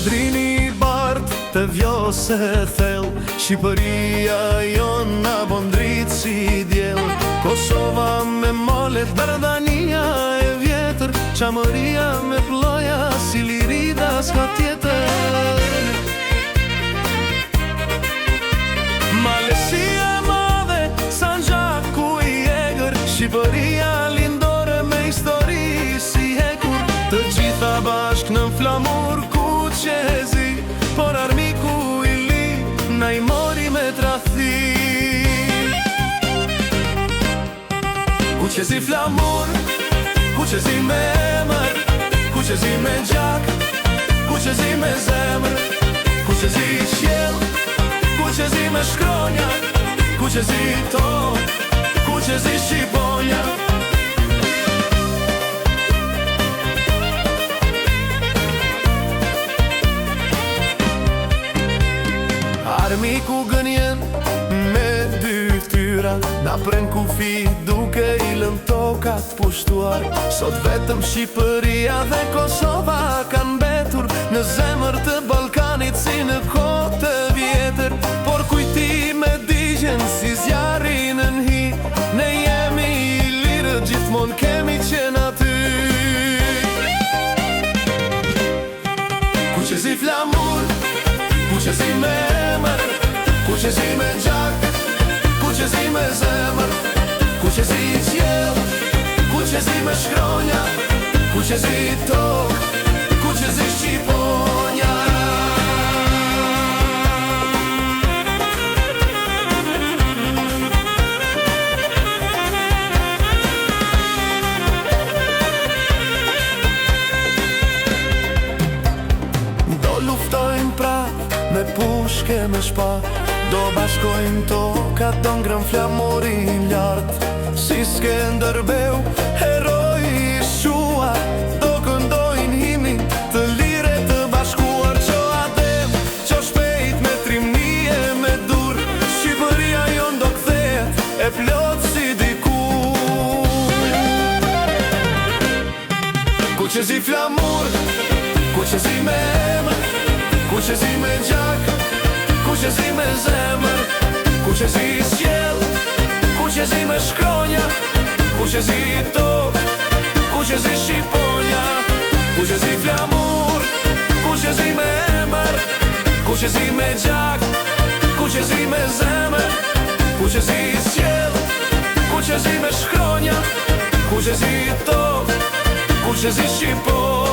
drini I bart të vjose thell, Shqipëria jon na bon dritë si djel. Kosova me malet, Dardania e vjetër, Qamëria me ploja, si lirida s'ka tjetër. Malesia madhe, Sanxhaku I egër, Shqipëria lindore me histori si hekur. Të gjitha bashk në flamur ku qezi, por armiku I li na I mori me trathi. Ku qezi flamur, ku qezi me emër, ku qezi me gjak, ku qezi me zemër, ku qezi qiell, ku qezi me shkronja, ku qezi tokë, ku qezi Shqiponja. Armiku gënjen me dy tyra, na pren kufi duke I lën tokat pushtuar. Sot vetëm Shqipëria dhe Kosova kanë mbetur në zemër të Ballkanit si në kohë të vjetër. Por kujtime digjen si zjarri në hi, ne jemi I lirë, gjithmonë kemi qenë aty. Ku qezi flamur, ku qezi me emër, ku qezi me gjak, ku qezi me zemër, ku qezi qiell, ku qezi me shkronja, ku qezi tokë, ku qezi Shqiponja. Do luftojnë prap me pushke me shpa, do bashkojnë tokat, do ngrën flamurin lart. Si Skënderbeu, heroi I shua, do këndojnë himin të lire të bashkuar. Qo adem, qo shpejt me trimnie me dur, Shqipëria jon do kthehet e plot si dikur. Ku qezi flamur, ku qezi me emër, ku qezi me gjak, ku qezi me zemër, ku qezi qiell, ku qezi me shkronja, ku qezi tokë, ku qezi Shqiponja. Ku qezi flamur, ku qezi me emër, ku qezi me gjak, ku qezi me zemër, ku qezi qiell, ku qezi me shkronja, ku qezi tokë, ku qezi Shqiponja.